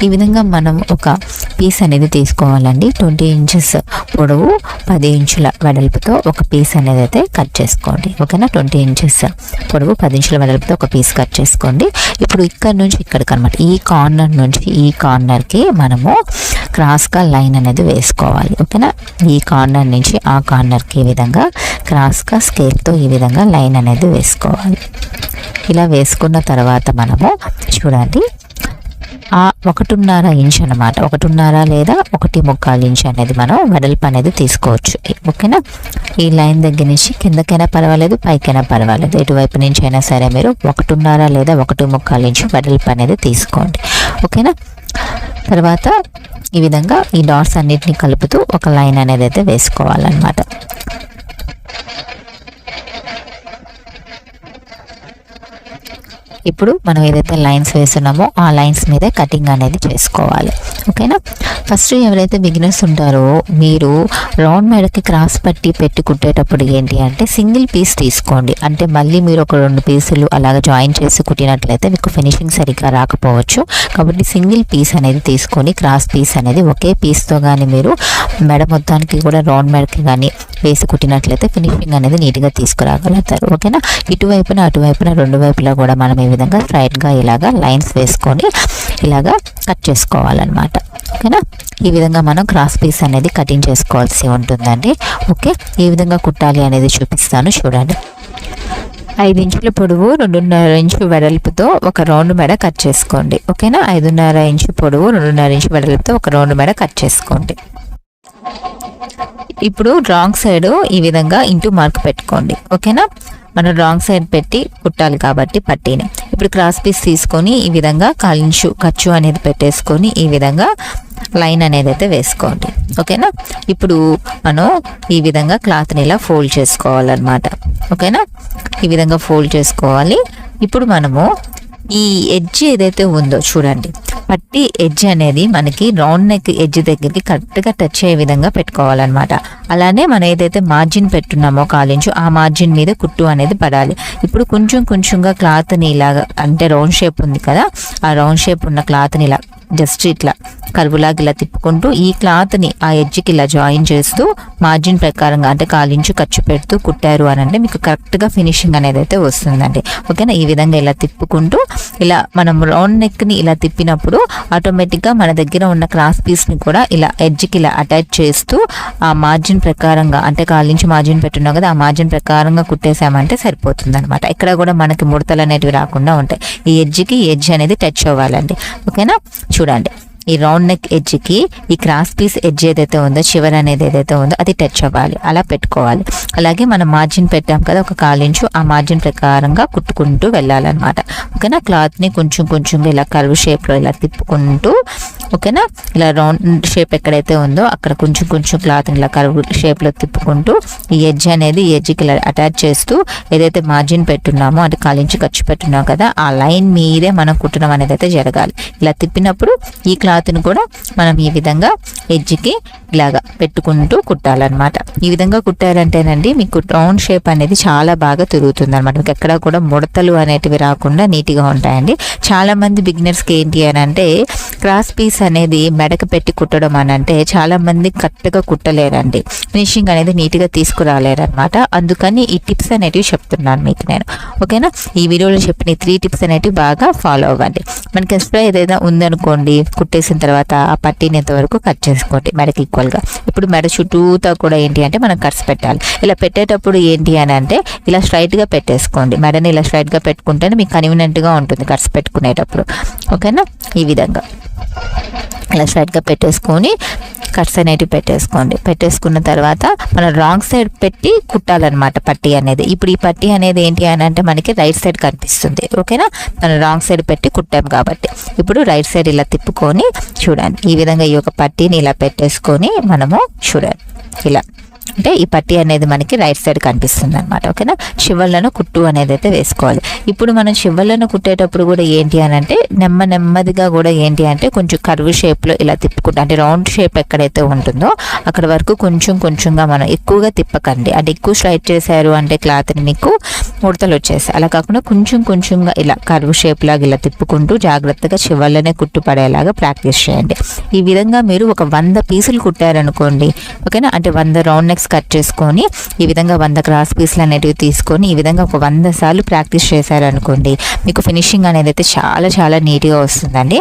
ఈ విధంగా మనం ఒక పీస్ అనేది తీసుకోవాలండి. 20 ఇంచెస్ పొడవు 10 ఇంచుల వెడల్పుతో ఒక పీస్ అనేది అయితే కట్ చేసుకోండి. ఓకేనా, 20 ఇంచెస్ పొడవు 10 ఇంచుల వెడల్పుతో ఒక పీస్ కట్ చేసుకోండి. ఇప్పుడు ఇక్కడ నుంచి ఇక్కడికి అనమాట, ఈ కార్నర్ నుంచి ఈ కార్నర్కి మనము క్రాస్గా లైన్ అనేది వేసుకోవాలి. ఓకేనా, ఈ కార్నర్ నుంచి ఆ కార్నర్కి ఈ విధంగా క్రాస్గా స్కేల్తో ఈ విధంగా లైన్ అనేది వేసుకోవాలి. ఇలా వేసుకున్న తర్వాత మనము చూడండి, ఆ 1.5 ఇంచ్ అనమాట, 1.5 లేదా 1.25 ఇంచ్ అనేది మనం వెడల్పు అనేది తీసుకోవచ్చు. ఓకేనా, ఈ లైన్ దగ్గర నుంచి కిందకైనా పర్వాలేదు, పైకైనా పర్వాలేదు, ఎటువైపు నుంచి అయినా సరే మీరు 1.5 లేదా 1.25 ఇంచ్ వెడల్పు అనేది తీసుకోండి. ఓకేనా, తర్వాత ఈ విధంగా ఈ డాట్స్ అన్నిటిని కలుపుతూ ఒక లైన్ అనేది అయితే వేసుకోవాలన్నమాట. ఇప్పుడు మనం ఏదైతే లైన్స్ వేస్తున్నామో ఆ లైన్స్ మీదే కటింగ్ అనేది చేసుకోవాలి. ఓకేనా, ఫస్ట్ ఎవరైతే బిగినర్స్ ఉంటారో మీరు రౌండ్ మెడకి క్రాస్ పట్టి పెట్టి కుట్టేటప్పుడు ఏంటి అంటే సింగిల్ పీస్ తీసుకోండి. అంటే మళ్ళీ మీరు ఒక 2 పీసులు అలాగ జాయిన్ చేసి కుట్టినట్లయితే మీకు ఫినిషింగ్ సరిగ్గా రాకపోవచ్చు. కాబట్టి సింగిల్ పీస్ అనేది తీసుకొని క్రాస్ పీస్ అనేది ఒకే పీస్తో కానీ మీరు మెడ మొత్తానికి కూడా రౌండ్ మెడకి కానీ వేసి కుట్టినట్లయితే ఫినిషింగ్ అనేది నీట్గా తీసుకురాగలుగుతారు. ఓకేనా, ఇటువైపున అటువైపున 2 వైపులా కూడా మనం ఈ విధంగా స్ట్రైట్గా ఇలాగా లైన్స్ వేసుకొని ఇలాగా కట్ చేసుకోవాలన్నమాట. ఓకేనా, ఈ విధంగా మనం క్రాస్ పీస్ అనేది కటింగ్ చేసుకోవాల్సి ఉంటుందండి. ఓకే, ఈ విధంగా కుట్టాలి అనేది చూపిస్తాను చూడండి. 5 ఇంచుల పొడవు 2.5 ఇంచు వెడల్పుతో ఒక రౌండ్ మెడ కట్ చేసుకోండి. ఓకేనా, 5.5 ఇంచు పొడవు 2.5 ఇంచు వెడల్పుతో ఒక రౌండ్ మెడ కట్ చేసుకోండి. ఇప్పుడు రాంగ్ సైడ్ ఈ విధంగా ఇంటూ మార్క్ పెట్టుకోండి. ఓకేనా, మనం రాంగ్ సైడ్ పెట్టి కుట్టాలి కాబట్టి పట్టీని. ఇప్పుడు క్రాస్ పీస్ తీసుకొని ఈ విధంగా కాలించు ఖర్చు అనేది పెట్టేసుకొని ఈ విధంగా లైన్ అనేది అయితే వేసుకోండి. ఓకేనా, ఇప్పుడు మనం ఈ విధంగా క్లాత్ని ఇలా ఫోల్డ్ చేసుకోవాలన్నమాట. ఓకేనా, ఈ విధంగా ఫోల్డ్ చేసుకోవాలి. ఇప్పుడు మనము ఈ ఎడ్జ్ ఏదైతే ఉందో చూడండి, పట్టి ఎడ్జ్ అనేది మనకి రౌండ్ నెక్ ఎడ్జ్ దగ్గరికి కరెక్ట్గా టచ్ అయ్యే విధంగా పెట్టుకోవాలన్నమాట. అలానే మనం ఏదైతే మార్జిన్ పెట్టున్నామో కాలించు ఆ మార్జిన్ మీద కుట్టు అనేది పడాలి. ఇప్పుడు కొంచెంగా క్లాత్ని ఇలాగా, అంటే రౌండ్ షేప్ ఉంది కదా, ఆ రౌండ్ షేప్ ఉన్న క్లాత్ని ఇలా జస్ట్ ఇట్లా కర్వులాగా ఇలా తిప్పుకుంటూ ఈ క్లాత్ని ఆ ఎడ్జ్కి ఇలా జాయిన్ చేస్తూ మార్జిన్ ప్రకారంగా అంటే కాలించు ఖర్చు పెడుతూ కుట్టారు అని అంటే మీకు కరెక్ట్గా ఫినిషింగ్ అనేది అయితే వస్తుందండి. ఓకేనా, ఈ విధంగా ఇలా తిప్పుకుంటూ ఇలా మనం రౌండ్ నెక్ని ఇలా తిప్పినప్పుడు ఆటోమేటిక్గా మన దగ్గర ఉన్న క్రాస్ పీస్ని కూడా ఇలా ఎడ్జ్కి ఇలా అటాచ్ చేస్తూ ఆ మార్జిన్ ప్రకారంగా అంటే కాలించు మార్జిన్ పెట్టున్నాం కదా, ఆ మార్జిన్ ప్రకారంగా కుట్టేసామంటే సరిపోతుంది అనమాట. ఇక్కడ కూడా మనకి ముడతలు అనేటివి రాకుండా ఉంటాయి. ఈ ఎడ్జ్కి ఎడ్జ్ అనేది టచ్ అవ్వాలండి. ఓకేనా, చూడండి, ఈ రౌండ్ నెక్ ఎడ్జ్కి ఈ క్రాస్ పీస్ ఎడ్జ్ ఏదైతే ఉందో చివర అనేది ఏదైతే ఉందో అది టచ్ అవ్వాలి, అలా పెట్టుకోవాలి. అలాగే మనం మార్జిన్ పెట్టాం కదా ఒక కాలించు, ఆ మార్జిన్ ప్రకారంగా కుట్టుకుంటూ వెళ్ళాలన్నమాట. ఓకేనా, క్లాత్ని కొంచెంగా ఇలా కర్వ్ షేప్లో ఇలా తిప్పుకుంటూ, ఓకేనా, ఇలా రౌండ్ షేప్ ఎక్కడైతే ఉందో అక్కడ కొంచెం క్లాత్ని ఇలా కర్వ్ షేప్లో తిప్పుకుంటూ ఈ ఎడ్జ్ అనేది ఈ ఎడ్జ్కి ఇలా అటాచ్ చేస్తూ ఏదైతే మార్జిన్ పెట్టున్నామో అంటే కాలించి ఖర్చు పెట్టున్నాం కదా ఆ లైన్ మీదే మనం కుట్టడం అనేది అయితే జరగాలి. ఇలా తిప్పినప్పుడు ఈ క్లాత్ని కూడా మనం ఈ విధంగా ఎడ్జ్కి ఇలాగా పెట్టుకుంటూ కుట్టాలన్నమాట. ఈ విధంగా కుట్టారంటేనండి మీకు రౌండ్ షేప్ అనేది చాలా బాగా తిరుగుతుంది అనమాట. మీకు ఎక్కడ కూడా ముడతలు అనేటివి రాకుండా నీట్గా ఉంటాయండి. చాలా మంది బిగినర్స్కి ఏంటి అని అంటే క్రాస్ పీస్ అనేది మెడకు పెట్టి కుట్టడం అని అంటే చాలా మంది కరెక్ట్గా కుట్టలేరండి, ఫినిషింగ్ అనేది నీట్గా తీసుకురాలేరనమాట. అందుకని ఈ టిప్స్ అనేటివి చెప్తున్నాను మీకు నేను. ఓకేనా, ఈ వీడియోలో చెప్పిన 3 టిప్స్ అనేటివి బాగా ఫాలో అవ్వండి. మనకి ఎక్స్ట్రా ఏదైనా ఉందనుకోండి కుట్టేసిన తర్వాత ఆ పట్టీని ఎంతవరకు కట్ చేసుకోండి మెడకి ఈక్వల్గా. ఇప్పుడు మెడ చుట్టూతో కూడా ఏంటి అంటే మనం కట్స్ పెట్టాలి. ఇలా పెట్టేటప్పుడు ఏంటి అని అంటే ఇలా స్ట్రైట్గా పెట్టేసుకోండి. మెడని ఇలా స్ట్రైట్గా పెట్టుకుంటేనే మీకు కన్వీనియంట్గా ఉంటుంది కట్స్ పెట్టుకునేటప్పుడు. ఓకేనా, ఈ విధంగా ఇలా స్ట్రైట్గా పెట్టేసుకొని కట్స్ అనేటివి పెట్టేసుకున్న తర్వాత మనం రాంగ్ సైడ్ పెట్టి కుట్టాలన్నమాట పట్టీ అనేది. ఇప్పుడు ఈ పట్టీ అనేది ఏంటి అని అంటే మనకి రైట్ సైడ్ కనిపిస్తుంది. ఓకేనా, మనం రాంగ్ సైడ్ పెట్టి కుట్టాం కాబట్టి ఇప్పుడు రైట్ సైడ్ ఇలా తిప్పుకొని చూడండి, ఈ విధంగా ఈ యొక్క పట్టీని ఇలా పెట్టేసుకొని మనము చూడండి ఇలా అంటే ఈ పట్టీ అనేది మనకి రైట్ సైడ్ కనిపిస్తుంది అనమాట. ఓకేనా, చివర్లను కుట్టు అనేది అయితే వేసుకోవాలి. ఇప్పుడు మనం చివర్లను కుట్టేటప్పుడు కూడా ఏంటి అని అంటే నెమ్మదిగా కూడా ఏంటి అంటే కొంచెం కర్వ్ షేప్లో ఇలా తిప్పుకుంటాం. అంటే రౌండ్ షేప్ ఎక్కడైతే ఉంటుందో అక్కడ వరకు కొంచెంగా మనం ఎక్కువగా తిప్పకండి. అంటే ఎక్కువ స్ట్రైట్ చేశారు అంటే క్లాత్ని మీకు ముడతలు వచ్చేస్తాయి. అలా కాకుండా కొంచెంగా ఇలా కర్వ్ షేప్ లాగా ఇలా తిప్పుకుంటూ జాగ్రత్తగా చివర్లనే కుట్టు పడేలాగా ప్రాక్టీస్ చేయండి. ఈ విధంగా మీరు ఒక 100 పీసులు కుట్టారనుకోండి, ఓకేనా, అంటే 100 రౌండ్ నెక్స్ కట్ చేసుకొని ఈ విధంగా 100 క్రాస్ పీసులు అనేటివి తీసుకొని ఈ విధంగా ఒక 100 సార్లు ప్రాక్టీస్ చేశారనుకోండి, మీకు ఫినిషింగ్ అనేది అయితే చాలా నీట్గా వస్తుందండి.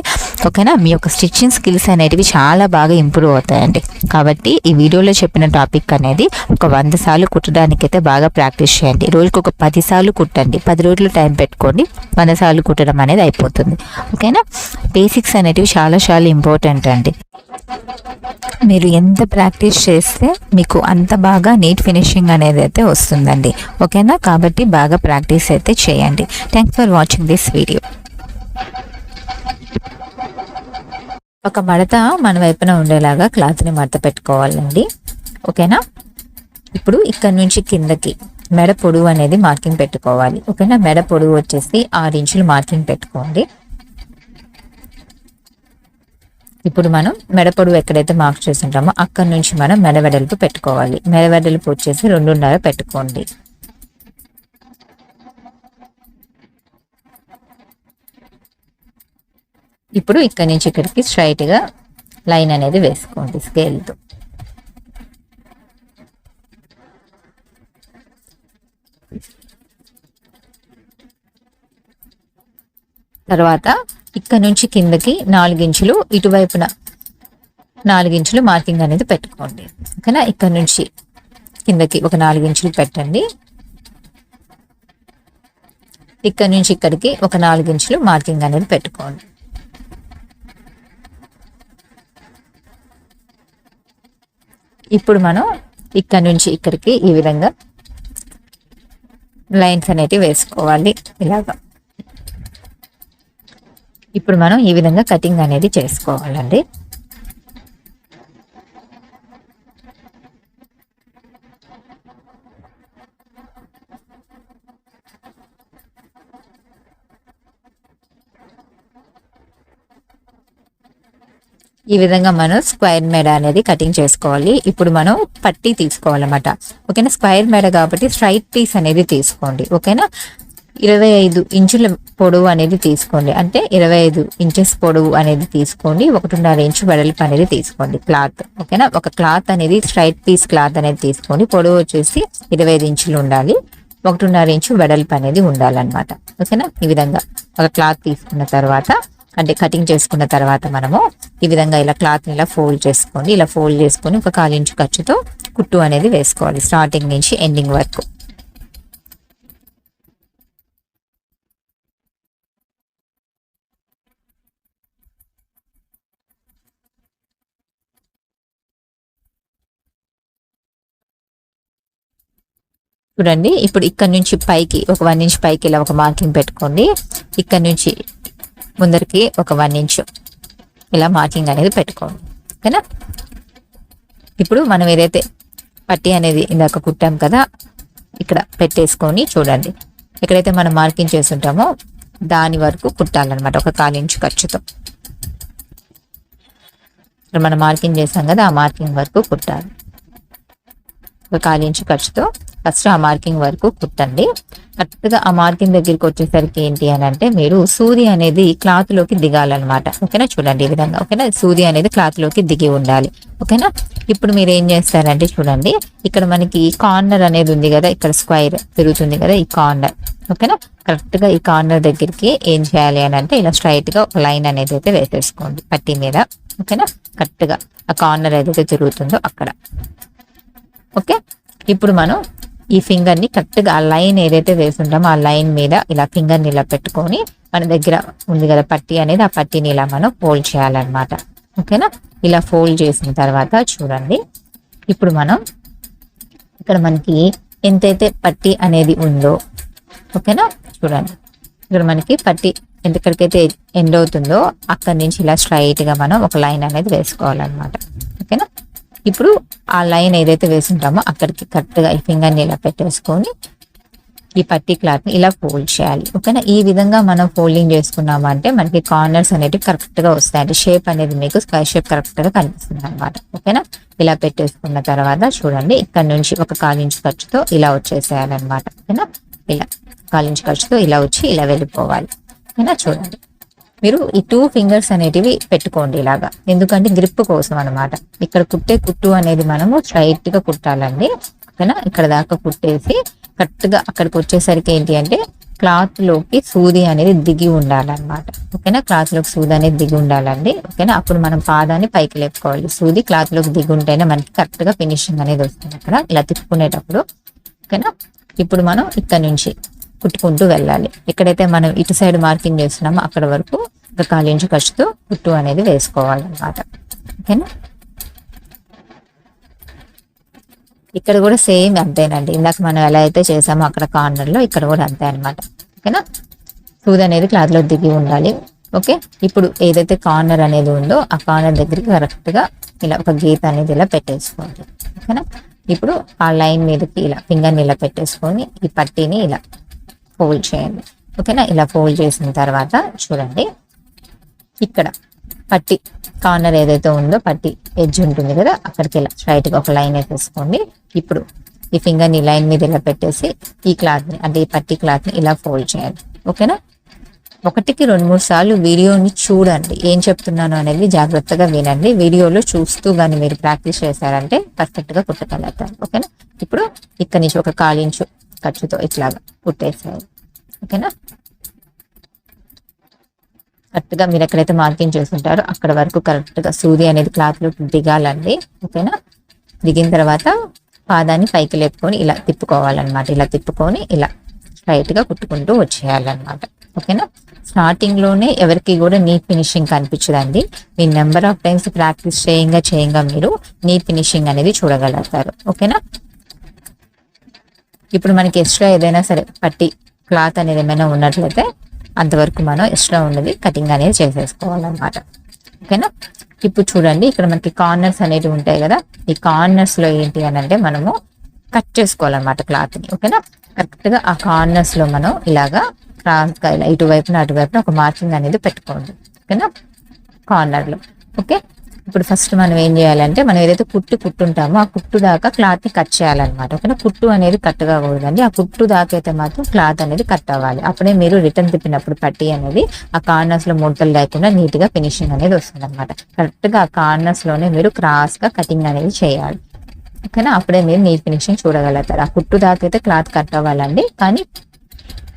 ఓకేనా, మీ యొక్క స్టిచ్చింగ్ స్కిల్స్ అనేటివి చాలా బాగా ఇంప్రూవ్ అవుతాయండి. కాబట్టి ఈ వీడియోలో చెప్పిన టాపిక్ అనేది ఒక 100 సార్లు కుట్టడానికైతే బాగా ప్రాక్టీస్ చేయండి. రోజుకి ఒక 10 సార్లు కుట్టండి. 10 రోజులు టైం పెట్టుకోండి, 100 సార్లు కుట్టడం అనేది అయిపోతుంది. ఓకేనా, బేసిక్స్ అనేటివి చాలా ఇంపార్టెంట్ అండి. మీరు ఎంత ప్రాక్టీస్ చేస్తే మీకు అంత బాగా నీట్ ఫినిషింగ్ అనేది అయితే వస్తుందండి. ఓకేనా, కాబట్టి బాగా ప్రాక్టీస్ అయితే చేయండి. Thanks for watching this video. ఒక మడత మన వైపున ఉండేలాగా క్లాత్ని మడత పెట్టుకోవాలండి. ఓకేనా, ఇప్పుడు ఇక్కడ నుంచి కిందకి మెడ పొడవు అనేది మార్కింగ్ పెట్టుకోవాలి. ఓకేనా, మెడ పొడవు వచ్చేసి 6 ఇంచులు మార్కింగ్ పెట్టుకోండి. ఇప్పుడు మనం మెడ పొడవు ఎక్కడైతే మార్క్ చేస్తుంటామో అక్కడ నుంచి మనం మెడ వెడల్పు పెట్టుకోవాలి. మెడ వెడల్పు వచ్చేసి 2.5 పెట్టుకోండి. ఇప్పుడు ఇక్కడ నుంచి ఇక్కడికి స్ట్రైట్గా లైన్ అనేది వేసుకోండి స్కేల్తో. తర్వాత ఇక్కడ నుంచి కిందకి 4 ఇంచులు, ఇటువైపున 4 ఇంచులు మార్కింగ్ అనేది పెట్టుకోండి. ఓకేనా, ఇక్కడ నుంచి కిందకి ఒక 4 ఇంచులు పెట్టండి. ఇక్కడ నుంచి ఇక్కడికి ఒక 4 ఇంచులు మార్కింగ్ అనేది పెట్టుకోండి. ఇప్పుడు మనం ఇక్కడ నుంచి ఇక్కడికి ఈ విధంగా లైన్స్ అనేటివి వేసుకోవాలి ఇలాగా. ఇప్పుడు మనం ఈ విధంగా కటింగ్ అనేది చేసుకోవాలండి. ఈ విధంగా మనం స్క్వేర్ మెడ అనేది కటింగ్ చేసుకోవాలి. ఇప్పుడు మనం పట్టీ తీసుకోవాలన్నమాట. ఓకేనా, స్క్వేర్ మెడ కాబట్టి స్ట్రైట్ పీస్ అనేది తీసుకోండి. ఓకేనా, 25 ఇంచుల పొడవు అనేది తీసుకోండి. అంటే 25 ఇంచెస్ పొడవు అనేది తీసుకోండి. 1.5 ఇంచు వెడల్పు అనేది తీసుకోండి క్లాత్. ఓకేనా, ఒక క్లాత్ అనేది స్ట్రైట్ పీస్ క్లాత్ అనేది తీసుకోండి. పొడవు వచ్చేసి 25 ఇంచులు ఉండాలి. 1.5 ఇంచు వెడల్పు అనేది ఉండాలన్నమాట. ఓకేనా, ఈ విధంగా ఒక క్లాత్ తీసుకున్న తర్వాత అంటే కటింగ్ చేసుకున్న తర్వాత మనము ఈ విధంగా ఇలా క్లాత్ని ఇలా ఫోల్డ్ చేసుకోండి. ఇలా ఫోల్డ్ చేసుకొని ఒక 1/4 ఇంచు ఖర్చుతో కుట్టు అనేది వేసుకోవాలి స్టార్టింగ్ నుంచి ఎండింగ్ వరకు. చూడండి, ఇప్పుడు ఇక్కడ నుంచి పైకి ఒక 1 ఇంచ్ పైకి ఇలా ఒక మార్కింగ్ పెట్టుకోండి. ఇక్కడ నుంచి ముందరికి ఒక 1 ఇంచు ఇలా మార్కింగ్ అనేది పెట్టుకోండి. ఓకేనా, ఇప్పుడు మనం ఏదైతే పట్టీ అనేది ఇందాక కుట్టాం కదా ఇక్కడ పెట్టేసుకొని చూడండి, ఎక్కడైతే మనం మార్కింగ్ చేస్తుంటామో దాని వరకు కుట్టాలన్నమాట ఒక 1/4 ఇంచు ఖర్చుతో. ఇక్కడ మనం మార్కింగ్ చేసాం కదా ఆ మార్కింగ్ వరకు కుట్టాలి. ఒక 1/4 ఇంచు ఖర్చుతో ఫస్ట్ ఆ మార్కింగ్ వరకు కుట్టండి. కరెక్ట్గా ఆ మార్కింగ్ దగ్గరికి వచ్చేసరికి ఏంటి అని అంటే మీరు సూది అనేది క్లాత్ లోకి దిగాలన్నమాట. ఓకేనా, చూడండి ఈ విధంగా. ఓకేనా, సూది అనేది క్లాత్ లోకి దిగి ఉండాలి. ఓకేనా, ఇప్పుడు మీరు ఏం చేస్తారంటే చూడండి, ఇక్కడ మనకి కార్నర్ అనేది ఉంది కదా, ఇక్కడ స్క్వేర్ తిరుగుతుంది కదా ఈ కార్నర్. ఓకేనా, కరెక్ట్గా ఈ కార్నర్ దగ్గరికి ఏం చేయాలి అని అంటే ఇలా స్ట్రైట్ గా ఒక లైన్ అనేది అయితే వేసేసుకోండి పట్టీ మీద. ఓకేనా, కరెక్ట్గా ఆ కార్నర్ ఏదైతే తిరుగుతుందో అక్కడ. ఓకే, ఇప్పుడు మనం ఈ ఫింగర్ ని కరెక్ట్గా ఆ లైన్ ఏదైతే వేస్తుంటామో ఆ లైన్ మీద ఇలా ఫింగర్ ని ఇలా పెట్టుకొని మన దగ్గర ఉంది కదా పట్టీ అనేది, ఆ పట్టీని ఇలా మనం ఫోల్డ్ చేయాలన్నమాట. ఓకేనా, ఇలా ఫోల్డ్ చేసిన తర్వాత చూడండి, ఇప్పుడు మనం ఇక్కడ మనకి ఎంతైతే పట్టీ అనేది ఉందో ఓకేనా చూడండి, ఇక్కడ మనకి పట్టీ ఎక్కడికైతే ఎండ్ అవుతుందో అక్కడి నుంచి ఇలా స్ట్రైట్ గా మనం ఒక లైన్ అనేది వేసుకోవాలన్నమాట. ఓకేనా, ఇప్పుడు ఆ లైన్ ఏదైతే వేసుంటామో అక్కడికి కరెక్ట్గా ఈ ఫింగర్ని ఇలా పెట్టేసుకొని ఈ పట్టీ క్లాత్ ని ఇలా ఫోల్డ్ చేయాలి. ఓకేనా, ఈ విధంగా మనం ఫోల్డింగ్ చేసుకున్నాము అంటే మనకి కార్నర్స్ అనేవి కరెక్ట్ గా వస్తాయి. అంటే షేప్ అనేది మీకు స్క్వేర్ షేప్ కరెక్ట్ గా కనిపిస్తుంది అనమాట. ఓకేనా, ఇలా పెట్టేసుకున్న తర్వాత చూడండి ఇక్కడ నుంచి ఒక 1/4 ఇంచ్ ఖర్చుతో ఇలా వచ్చేసేయాలన్నమాట. ఓకేనా, ఇలా 1/4 ఇంచ్ ఖర్చుతో ఇలా వచ్చి ఇలా వెళ్ళిపోవాలి. ఓకేనా, చూడండి మీరు ఈ 2 ఫింగర్స్ అనేటివి పెట్టుకోండి ఇలాగా, ఎందుకంటే గ్రిప్ కోసం అనమాట. ఇక్కడ కుట్టే కుట్టు అనేది మనము స్ట్రైట్ గా కుట్టాలండి. ఓకేనా, ఇక్కడ దాకా కుట్టేసి కరెక్ట్ గా అక్కడికి వచ్చేసరికి ఏంటి అంటే క్లాత్ లోకి సూది అనేది దిగి ఉండాలన్నమాట. ఓకేనా, క్లాత్ లోకి సూది అనేది దిగి ఉండాలండి. ఓకేనా, అప్పుడు మనం పాదాన్ని పైకి లేపుకోవాలి. సూది క్లాత్ లోకి దిగి ఉంటేనే మనకి కరెక్ట్ గా ఫినిషింగ్ అనేది వస్తుంది అక్కడ ఇలా తిప్పుకునేటప్పుడు. ఓకేనా, ఇప్పుడు మనం ఇక్కడ నుంచి కుట్టుకుంటూ వెళ్ళాలి. ఎక్కడైతే మనం ఇటు సైడ్ మార్కింగ్ చేస్తున్నామో అక్కడ వరకు ఒక 1/4 ఇంచ్ ఖర్చుతో కుట్టు అనేది వేసుకోవాలన్నమాట. ఓకేనా, ఇక్కడ కూడా సేమ్ అంతేనండి. ఇందాక మనం ఎలా అయితే చేసామో అక్కడ కార్నర్ లో ఇక్కడ కూడా అంతే అనమాట. ఓకేనా, సూది అనేది క్లాత్ లో దిగి ఉండాలి. ఓకే, ఇప్పుడు ఏదైతే కార్నర్ అనేది ఉందో ఆ కార్నర్ దగ్గరికి కరెక్ట్ గా ఇలా ఒక గీత అనేది ఇలా పెట్టేసుకోండి. ఓకేనా, ఇప్పుడు ఆ లైన్ మీదకి ఇలా ఫింగర్ని ఇలా పెట్టేసుకొని ఈ పట్టీని ఇలా ఫోల్డ్ చేయండి. ఓకేనా, ఇలా ఫోల్డ్ చేసిన తర్వాత చూడండి ఇక్కడ పట్టి కార్నర్ ఏదైతే ఉందో పట్టి ఎడ్జ్ ఉంటుంది కదా అక్కడికి ఇలా స్ట్రైట్ గా ఒక లైన్ వేసేసుకోండి. ఇప్పుడు ఈ ఫింగర్ని లైన్ మీద ఇలా పెట్టేసి ఈ క్లాత్ ని అంటే ఈ పట్టి క్లాత్ ని ఇలా ఫోల్డ్ చేయాలి. ఓకేనా, 1కి 2-3 సార్లు వీడియోని చూడండి, ఏం చెప్తున్నాను అనేది జాగ్రత్తగా వినండి. వీడియోలో చూస్తూ కానీ మీరు ప్రాక్టీస్ చేశారంటే పర్ఫెక్ట్ గా కుట్టగలుగుతారు. ఓకేనా, ఇప్పుడు ఇక్కడ నుంచి ఒక 1/4 ఇంచు ఖర్చుతో ఇట్లాగా కుట్టేసేయాలి. ఓకేనా, కరెక్ట్ గా మీరు ఎక్కడైతే మార్కింగ్ చేస్తుంటారో అక్కడ వరకు కరెక్ట్ గా సూది అనేది క్లాత్ లో దిగాలండి. ఓకేనా, దిగిన తర్వాత పాదాన్ని పైకి లేపుకొని ఇలా తిప్పుకోవాలన్నమాట. ఇలా తిప్పుకొని ఇలా స్ట్రైట్ గా కుట్టుకుంటూ వచ్చేయాలన్నమాట. ఓకేనా, స్టార్టింగ్ లోనే ఎవరికి కూడా నీట్ ఫినిషింగ్ కనిపించదండి. మీ నెంబర్ ఆఫ్ టైమ్స్ ప్రాక్టీస్ చేయంగా మీరు నీట్ ఫినిషింగ్ అనేది చూడగలుగుతారు. ఓకేనా, ఇప్పుడు మనకి ఎక్స్ట్రా ఏదైనా సరే పట్టి క్లాత్ అనేది ఏమైనా ఉన్నట్లయితే అంతవరకు మనం ఎక్స్ట్రా ఉన్నది కటింగ్ అనేది చేసేసుకోవాలన్నమాట. ఓకేనా, ఇప్పుడు చూడండి ఇక్కడ మనకి కార్నర్స్ అనేవి ఉంటాయి కదా, ఈ కార్నర్స్ లో ఏంటి అని అంటే మనము కట్ చేసుకోవాలన్నమాట క్లాత్ ని. ఓకేనా, కరెక్ట్ గా ఆ కార్నర్స్ లో మనం ఇలాగా క్రాస్ గా ఇలా ఇటువైపున అటువైపున ఒక మార్కింగ్ అనేది పెట్టుకోండి. ఓకేనా, కార్నర్ లో. ఓకే, ఇప్పుడు ఫస్ట్ మనం ఏం చేయాలంటే మనం ఏదైతే కుట్టుంటామో ఆ కుట్టు దాకా క్లాత్ ని కట్ చేయాలన్నమాట. ఓకేనా, కుట్టు అనేది కట్ కాకూడదండి, ఆ కుట్టు దాకా అయితే మాత్రం క్లాత్ అనేది కట్ అవ్వాలి. అప్పుడే మీరు రిటర్న్ తిప్పినప్పుడు పట్టి అనేది ఆ కార్నర్స్ లో ముడతలు లేకుండా నీట్ గా ఫినిషింగ్ అనేది వస్తుంది అనమాట. కరెక్ట్ గా ఆ కార్నర్స్ లోనే మీరు క్రాస్ గా కటింగ్ అనేది చేయాలి. ఓకేనా, అప్పుడే మీరు నీట్ ఫినిషింగ్ చూడగలుగుతారు. ఆ కుట్టు దాకా అయితే క్లాత్ కట్ అవ్వాలండి, కానీ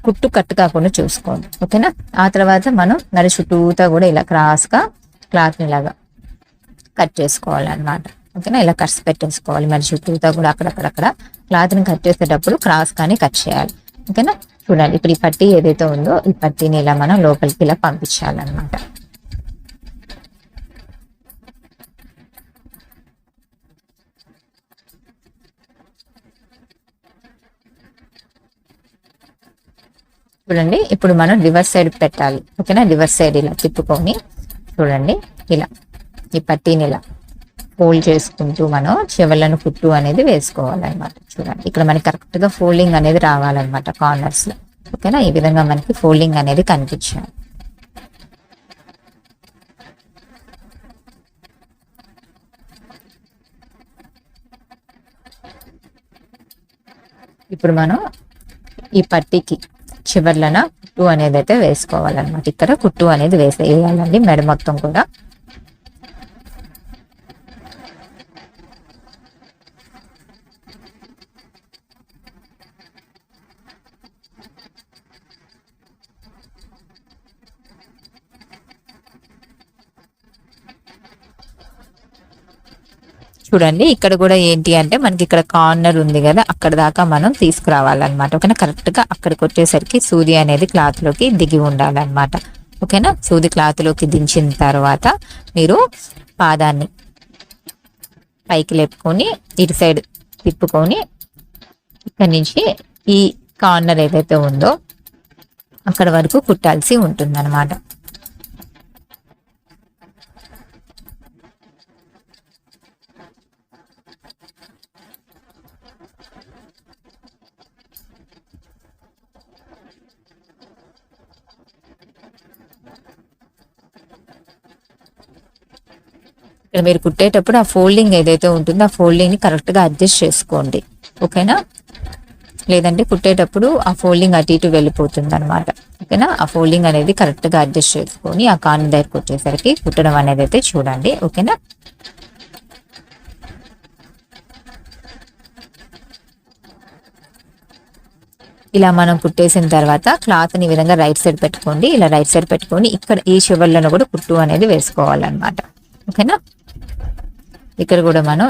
కుట్టు కట్ కాకుండా చూసుకోండి. ఓకేనా, ఆ తర్వాత మనం నడి చుట్టూతా కూడా ఇలా క్రాస్ గా క్లాత్ ని ఇలాగా కట్ చేసుకోవాలన్నమాట. ఓకేనా, ఇలా కట్స్ పెట్టేసుకోవాలి. మరి చుట్టూతా కూడా అక్కడక్కడ క్లాత్ ని కట్ చేసేటప్పుడు క్రాస్ కానీ కట్ చేయాలి. ఓకేనా, చూడండి ఇప్పుడు ఈ పట్టీ ఏదైతే ఉందో ఈ పట్టీని ఇలా మనం లోపలికి ఇలా పంపించాలన్నమాట. చూడండి ఇప్పుడు మనం రివర్స్ సైడ్ పెట్టాలి. ఓకేనా, రివర్స్ సైడ్ ఇలా తిప్పుకొని చూడండి ఇలా ఈ పట్టీని ఇలా ఫోల్డ్ చేసుకుంటూ మనం చివర్లను కుట్టు అనేది వేసుకోవాలన్నమాట. చూడండి ఇక్కడ మనకి కరెక్ట్ గా ఫోల్డింగ్ అనేది రావాలన్నమాట కార్నర్స్ లో. ఓకేనా, ఈ విధంగా మనకి ఫోల్డింగ్ అనేది కనిపించాలి. ఇప్పుడు మనం ఈ పట్టీకి చివర్లన కుట్టు అనేది అయితే వేసుకోవాలన్నమాట. ఇక్కడ కుట్టు అనేది వేసేయాలండి మెడ మొత్తం కూడా. చూడండి ఇక్కడ కూడా ఏంటి అంటే మనకి ఇక్కడ కార్నర్ ఉంది కదా అక్కడ దాకా మనం తీసుకురావాలన్నమాట. ఓకేనా, కరెక్ట్ గా అక్కడికి వచ్చేసరికి సూది అనేది క్లాత్ లోకి దిగి ఉండాలన్నమాట. ఓకేనా, సూది క్లాత్ లోకి దించిన తర్వాత మీరు పాదాన్ని పైకి లేపుకొని ఇటు సైడ్ తిప్పుకొని ఇక్కడ నుంచి ఈ కార్నర్ ఏదైతే ఉందో అక్కడ వరకు కుట్టాల్సి ఉంటుంది అనమాట. ఇక్కడ మీరు కుట్టేటప్పుడు ఆ ఫోల్డింగ్ ఏదైతే ఉంటుందో ఆ ఫోల్డింగ్ని కరెక్ట్గా అడ్జస్ట్ చేసుకోండి, ఓకేనా. లేదంటే కుట్టేటప్పుడు ఆ ఫోల్డింగ్ అటు ఇటు వెళ్ళిపోతుంది అనమాట, ఓకేనా. ఆ ఫోల్డింగ్ అనేది కరెక్ట్గా అడ్జస్ట్ చేసుకొని ఆ కాన్ దగ్గరకు వచ్చేసరికి కుట్టడం అనేది అయితే చూడండి, ఓకేనా. ఇలా మనం కుట్టేసిన తర్వాత క్లాత్ని ఈ విధంగా రైట్ సైడ్ పెట్టుకోండి. ఇలా రైట్ సైడ్ పెట్టుకొని ఇక్కడ ఈ చివర్లను కూడా కుట్టు అనేది వేసుకోవాలన్నమాట, ఓకేనా. ఇక్కడ కూడా మనం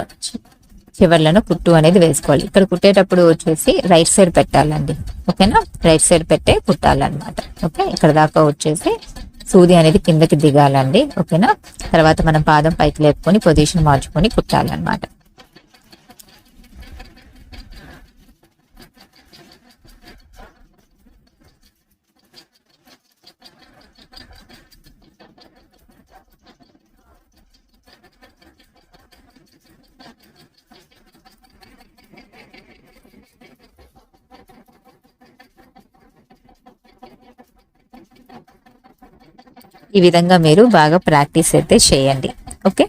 చివర్లను కుట్టు అనేది వేసుకోవాలి. ఇక్కడ కుట్టేటప్పుడు వచ్చేసి రైట్ సైడ్ పెట్టాలండి, ఓకేనా. రైట్ సైడ్ పెట్టే కుట్టాలన్నమాట, ఓకే. ఇక్కడ దాకా వచ్చేసి సూది అనేది కిందకి దిగాలండి, ఓకేనా. తర్వాత మనం పాదం పైకి లేపుకొని పొజిషన్ మార్చుకొని కుట్టాలన్నమాట. ఈ విధంగా మీరు బాగా ప్రాక్టీస్ అయితే చేయండి, ఓకే.